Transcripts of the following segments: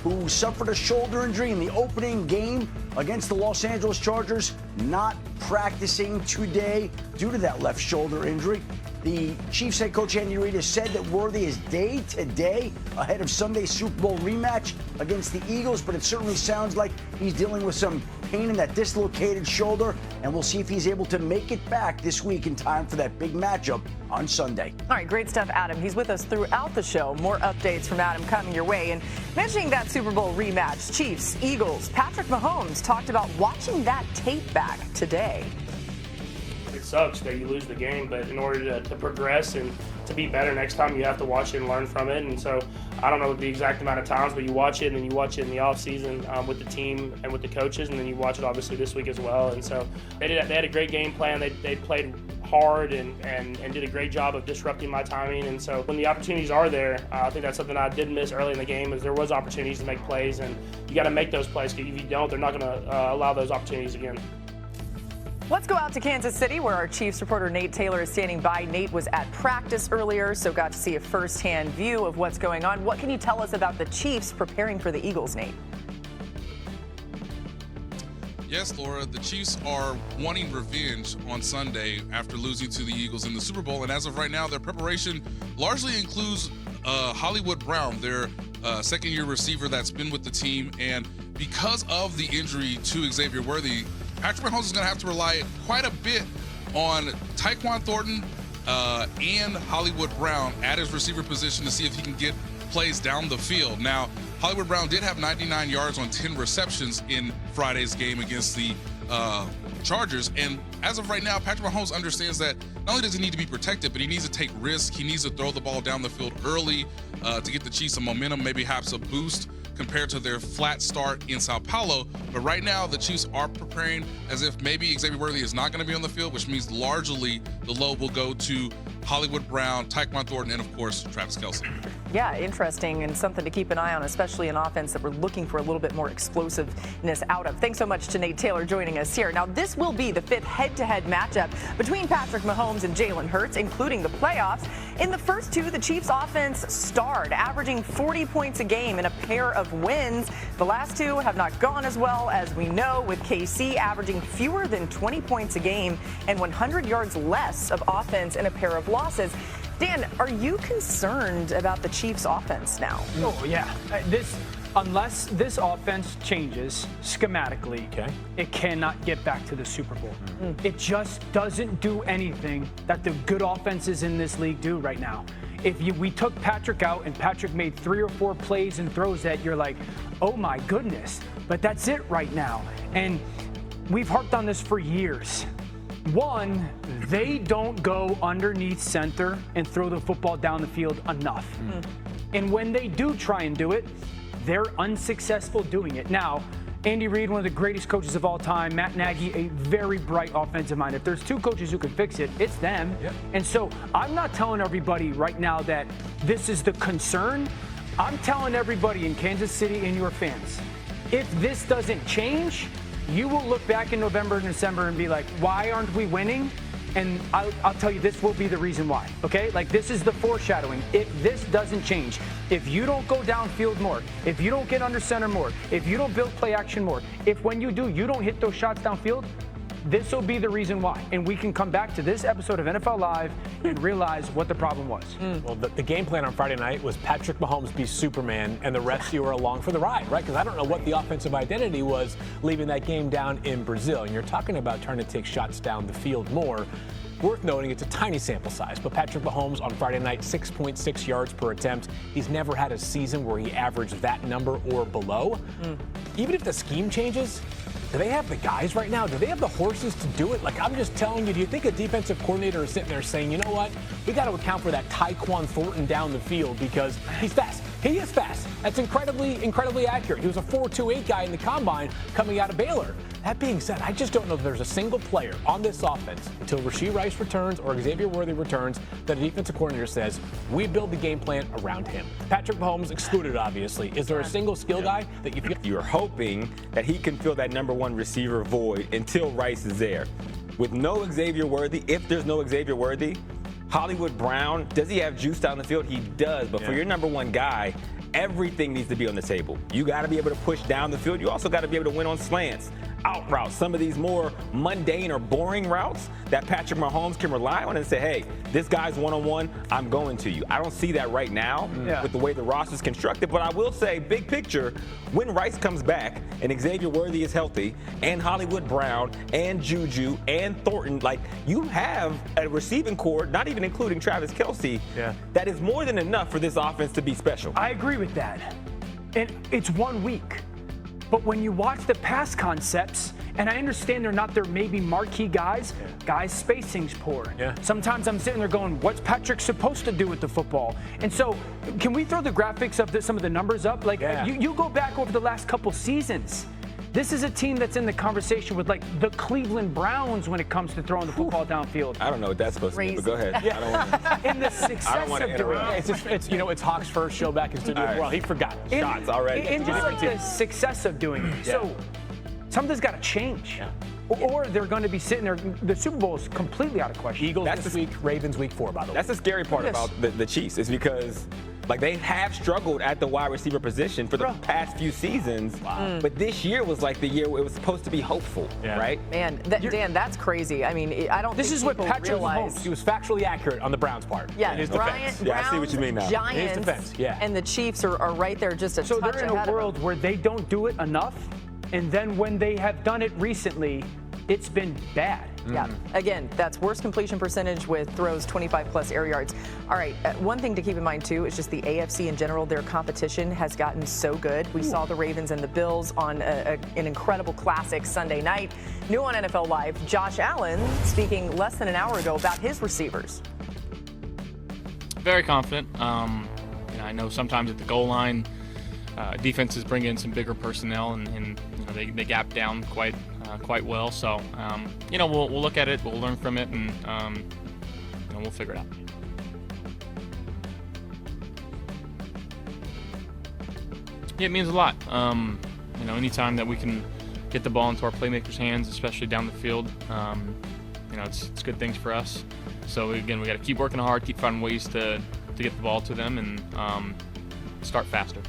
who suffered a shoulder injury in the opening game against the Los Angeles Chargers, not practicing today due to that left shoulder injury. The Chiefs head coach Andy Reid has said that Worthy is day to day ahead of Sunday's Super Bowl rematch against the Eagles, but it certainly sounds like he's dealing with some pain in that dislocated shoulder, and we'll see if he's able to make it back this week in time for that big matchup on Sunday. All right, great stuff, Adam. He's with us throughout the show. More updates from Adam coming your way. And mentioning that Super Bowl rematch, Chiefs, Eagles, Patrick Mahomes talked about watching that tape back today. It sucks that you lose the game, but in order to progress and to be better next time, you have to watch it and learn from it. And so I don't know the exact amount of times, but you watch it, and then you watch it in the offseason with the team and with the coaches, and then you watch it obviously this week as well. And so they had a great game plan. They played hard and did a great job of disrupting my timing. And so when the opportunities are there, I think that's something I did miss early in the game, is there was opportunities to make plays, and you got to make those plays, because if you don't, they're not going to allow those opportunities again. Let's go out to Kansas City, where our Chiefs reporter Nate Taylor is standing by. Nate was at practice earlier, so got to see a firsthand view of what's going on. What can you tell us about the Chiefs preparing for the Eagles, Nate? Yes, Laura, the Chiefs are wanting revenge on Sunday after losing to the Eagles in the Super Bowl. And as of right now, their preparation largely includes Hollywood Brown, their second-year receiver that's been with the team. And because of the injury to Xavier Worthy, Patrick Mahomes is going to have to rely quite a bit on Tyquan Thornton and Hollywood Brown at his receiver position to see if he can get plays down the field. Now, Hollywood Brown did have 99 yards on 10 receptions in Friday's game against the Chargers. And as of right now, Patrick Mahomes understands that not only does he need to be protected, but he needs to take risks. He needs to throw the ball down the field early to get the Chiefs some momentum, maybe perhaps a boost compared to their flat start in Sao Paulo. But right now, the Chiefs are preparing as if maybe Xavier Worthy is not going to be on the field, which means largely the load will go to Hollywood Brown, Tyquan Thornton, and of course, Travis Kelce. Yeah, interesting, and something to keep an eye on, especially an offense that we're looking for a little bit more explosiveness out of. Thanks so much to Nate Taylor joining us here. Now, this will be the fifth head-to-head matchup between Patrick Mahomes and Jalen Hurts, including the playoffs. In the first two, the Chiefs offense starred, averaging 40 points a game in a pair of wins. The last two have not gone as well, as we know, with KC averaging fewer than 20 points a game and 100 yards less of offense in a pair of losses. Dan, are you concerned about the Chiefs' offense now? Oh, yeah. Unless this offense changes schematically, it cannot get back to the Super Bowl. It just doesn't do anything that the good offenses in this league do right now. If we took Patrick out and Patrick made 3 or 4 plays and throws that you're like, oh my goodness, but that's it right now. And we've harped on this for years. One, they don't go underneath center and throw the football down the field enough. And when they do try and do it, they're unsuccessful doing it. Now, Andy Reid, one of the greatest coaches of all time, Matt Nagy, a very bright offensive mind. If there's 2 coaches who can fix it, it's them. And so I'm not telling everybody right now that this is the concern. I'm telling everybody in Kansas City and your fans, if this doesn't change, you will look back in November and December and be like, why aren't we winning? And I'll tell you, this will be the reason why, okay? Like, this is the foreshadowing. If this doesn't change, if you don't go downfield more, if you don't get under center more, if you don't build play action more, if when you do, you don't hit those shots downfield, this will be the reason why. And we can come back to this episode of NFL Live and realize what the problem was. Well, the game plan on Friday night was Patrick Mahomes be Superman and the rest of you are along for the ride, right? Because I don't know what the offensive identity was leaving that game down in Brazil. And you're talking about trying to take shots down the field more. Worth noting, it's a tiny sample size, but Patrick Mahomes on Friday night, 6.6 yards per attempt. He's never had a season where he averaged that number or below. Even if the scheme changes, do they have the guys right now? Do they have the horses to do it? Like, I'm just telling you, do you think a defensive coordinator is sitting there saying, you know what, we got to account for that Tyquan Thornton down the field because he's fast. He is fast. That's incredibly accurate. He was a 4.28 guy in the combine coming out of Baylor. That being said, I just don't know if there's a single player on this offense until Rashee Rice returns or Xavier Worthy returns that a defensive coordinator says, we build the game plan around him. Patrick Mahomes excluded, obviously. Is there a single skill guy that you feel? You're hoping that he can fill that number 1 receiver void until Rice is there. With no Xavier Worthy, if there's no Xavier Worthy, Hollywood Brown, does he have juice down the field? He does, but for your number 1 guy, everything needs to be on the table. You got to be able to push down the field. You also got to be able to win on slants, out routes, some of these more mundane or boring routes that Patrick Mahomes can rely on and say, hey, this guy's one-on-one, I'm going to you. I don't see that right now with the way the roster's constructed, but I will say, big picture, when Rice comes back and Xavier Worthy is healthy and Hollywood Brown and Juju and Thornton, like, you have a receiving core, not even including Travis Kelce, that is more than enough for this offense to be special. I agree with that. And it's 1 week. But when you watch the pass concepts, and I understand they're not their maybe marquee guys, guys' spacing's poor. Sometimes I'm sitting there going, what's Patrick supposed to do with the football? And so, can we throw the graphics of some of the numbers up? Like, you go back over the last couple seasons. This is a team that's in the conversation with, like, the Cleveland Browns when it comes to throwing the football downfield. I don't know what that's supposed to mean, but go ahead. I don't wanna, And the success of doing it. It's Hawk's first show back in studio. Well, he forgot shots already. And just like the success of doing it. So something's got to change. Or they're going to be sitting there. The Super Bowl is completely out of question. Eagles this week, Ravens week 4, by the way. That's the scary part about the Chiefs, is because, like, they have struggled at the wide receiver position for the past few seasons. But this year was like the year where it was supposed to be hopeful, right? Man, Dan, that's crazy. I mean, I don't This think is what people Patrick realize. Mahomes, He was factually accurate on the Browns' part. Yeah, in his Browns, defense. I see what you mean now. Giants, In his defense, and the Chiefs are right there just a So touch they're in ahead a of world them. where they don't do it enough, and then when they have done it recently, it's been bad. Yeah, again, that's worst completion percentage with throws 25-plus air yards. All right, one thing to keep in mind, too, is just the AFC in general. Their competition has gotten so good. We saw the Ravens and the Bills on an incredible classic Sunday night. New on NFL Live, Josh Allen speaking less than an hour ago about his receivers. Very confident. I know sometimes at the goal line, defenses bring in some bigger personnel, and they gap down quite well. So, we'll look at it, we'll learn from it, and we'll figure it out. Yeah, it means a lot. Anytime that we can get the ball into our playmakers' hands, especially down the field, it's good things for us. So again, we got to keep working hard, keep finding ways to get the ball to them, and start faster.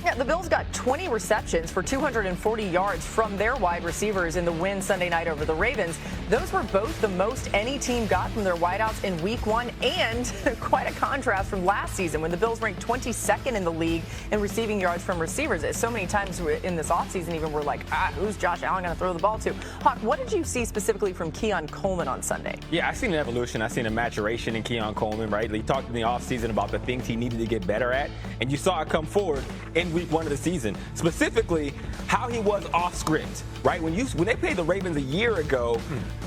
Yeah, the Bills got 20 receptions for 240 yards from their wide receivers in the win Sunday night over the Ravens. Those were both the most any team got from their wideouts in Week 1, and quite a contrast from last season when the Bills ranked 22nd in the league in receiving yards from receivers. So many times in this offseason, even we're like, who's Josh Allen going to throw the ball to? Hawk, what did you see specifically from Keon Coleman on Sunday? Yeah, I've seen an evolution. I've seen a maturation in Keon Coleman, right? He talked in the offseason about the things he needed to get better at, and you saw it come forward in Week 1 of the season. Specifically, how he was off script, right? When they played the Ravens a year ago,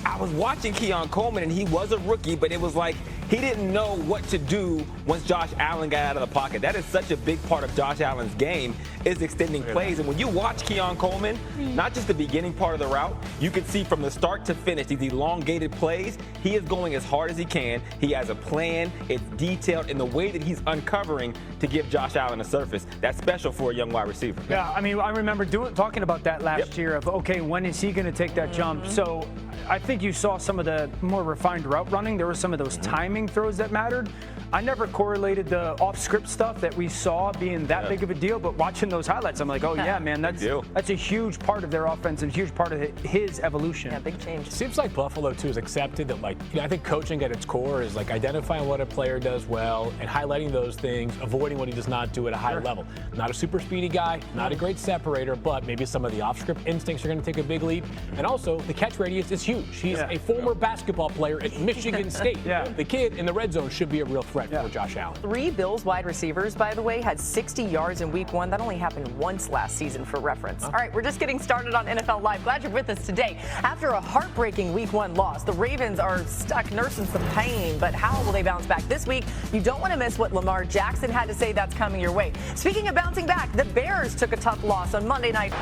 I was watching Keon Coleman, and he was a rookie, but it was like he didn't know what to do once Josh Allen got out of the pocket. That is such a big part of Josh Allen's game, is extending plays. And when you watch Keon Coleman, not just the beginning part of the route, you can see from the start to finish these elongated plays, he is going as hard as he can. He has a plan. It's detailed in the way that he's uncovering to give Josh Allen a surface. That's special for a young wide receiver. Yeah, I mean, I remember talking about that last year of, okay, when is he going to take that jump? So I think you saw some of the more refined route running. There were some of those timing throws that mattered. I never correlated the off-script stuff that we saw being that big of a deal, but watching those highlights, I'm like, oh, yeah, man, that's a huge part of their offense and a huge part of his evolution. Yeah, big change. Seems like Buffalo, too, has accepted that, I think coaching at its core is, identifying what a player does well and highlighting those things, avoiding what he does not do at a high level. Not a super speedy guy, not a great separator, but maybe some of the off-script instincts are going to take a big leap. And also, the catch radius is huge. He's a former basketball player at Michigan State. The kid in the red zone should be a real threat for Josh Allen. 3 Bills wide receivers, by the way, had 60 yards in Week 1. That only happened once last season, for reference. All right, we're just getting started on NFL Live. Glad you're with us today. After a heartbreaking Week 1 loss, the Ravens are stuck nursing some pain, but how will they bounce back this week? You don't want to miss what Lamar Jackson had to say. That's coming your way. Speaking of bouncing back, the Bears took a tough loss on Monday night.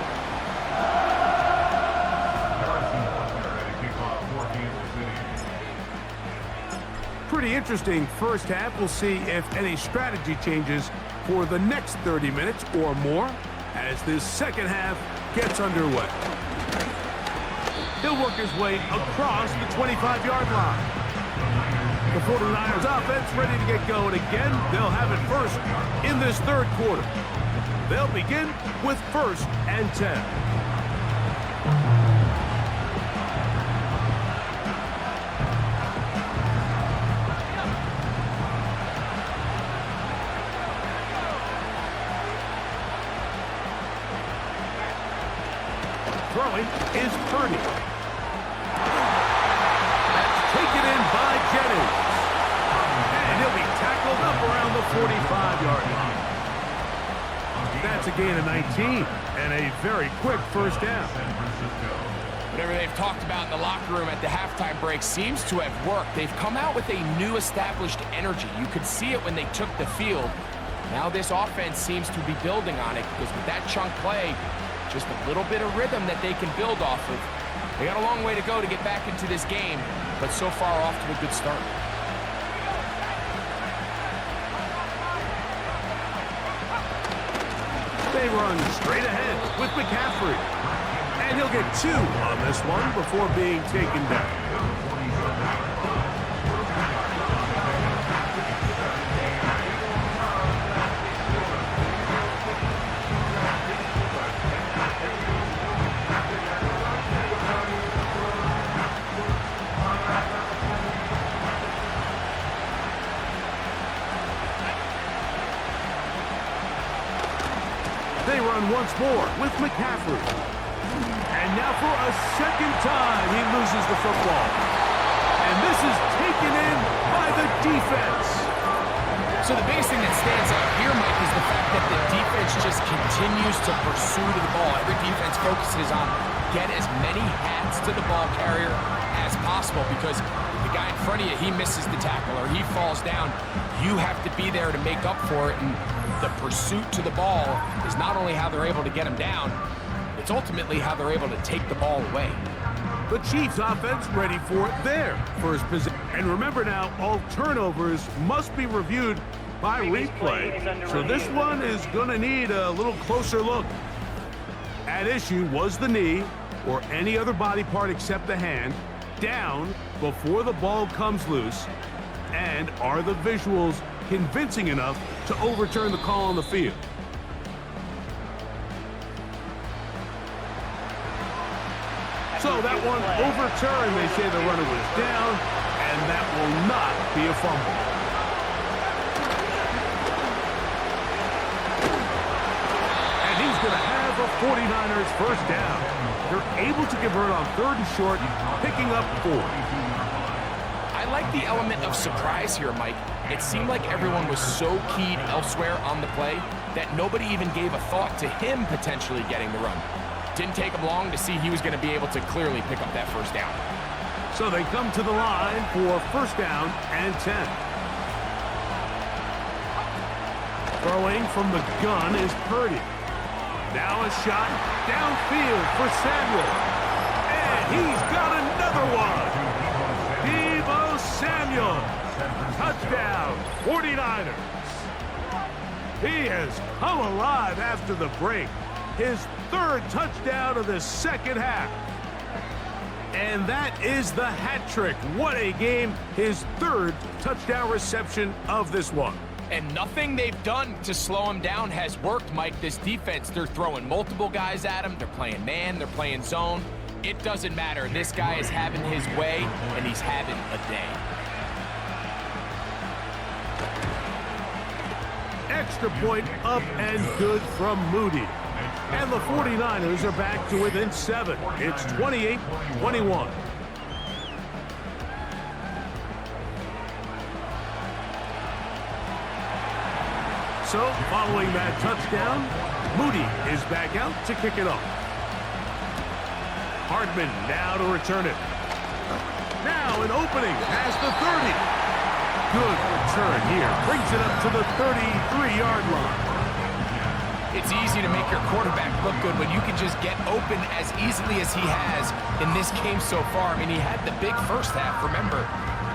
Pretty interesting first half. We'll see if any strategy changes for the next 30 minutes or more as this second half gets underway. He'll work his way across the 25-yard line. The 49ers offense ready to get going again. They'll have it first in this third quarter. They'll begin with 1st and 10. Throwing is Purdy. That's taken in by Jennings. And he'll be tackled up around the 45-yard line. That's a gain of 19 and a very quick first down. Whatever they've talked about in the locker room at the halftime break seems to have worked. They've come out with a new established energy. You could see it when they took the field. Now this offense seems to be building on it because with that chunk play, just a little bit of rhythm that they can build off of. They got a long way to go to get back into this game, but so far off to a good start. They run straight ahead with McCaffrey. And he'll get 2 on this one before being taken down. They run once more with McCaffrey. And now for a second time, he loses the football. And this is taken in by the defense. So the biggest thing that stands out here, Mike, is the fact that the defense just continues to pursue to the ball. Every defense focuses on get as many hats to the ball carrier as possible because if the guy in front of you, he misses the tackle or he falls down, you have to be there to make up for it. And the pursuit to the ball is not only how they're able to get him down, it's ultimately how they're able to take the ball away. The Chiefs offense ready for their first possession. And remember now, all turnovers must be reviewed by replay. So this one is going to need a little closer look. At issue was the knee or any other body part except the hand down before the ball comes loose. And are the visuals convincing enough to overturn the call on the field? So that one overturned. They say the runner was down, and that will not be a fumble. And he's going to have a 49ers first down. They're able to convert on 3rd and short, picking up 4. I like the element of surprise here, Mike. It seemed like everyone was so keyed elsewhere on the play that nobody even gave a thought to him potentially getting the run. Didn't take him long to see he was going to be able to clearly pick up that first down. So they come to the line for first down and 10. Throwing from the gun is Purdy. Now a shot downfield for Samuel. And he's got another one. Deebo Samuel. Touchdown, 49ers. He has come alive after the break. His 3rd touchdown of the second half. And that is the hat trick. What a game. His 3rd touchdown reception of this one. And nothing they've done to slow him down has worked, Mike. This defense, they're throwing multiple guys at him. They're playing man, they're playing zone. It doesn't matter. This guy is having his way, and he's having a day. Extra point up and good from Moody. And the 49ers are back to within 7. It's 28-21. So, following that touchdown, Moody is back out to kick it off. Hardman now to return it. Now an opening past the 30. Good return here. Brings it up to the 33-yard line. It's easy to make your quarterback look good when you can just get open as easily as he has in this game so far. I mean, he had the big first half, remember.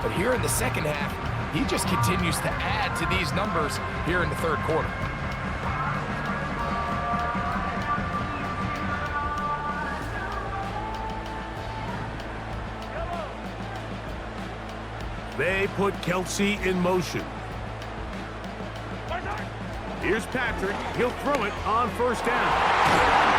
But here in the second half, he just continues to add to these numbers here in the 3rd quarter. They put Kelce in motion. Here's Patrick. He'll throw it on first down.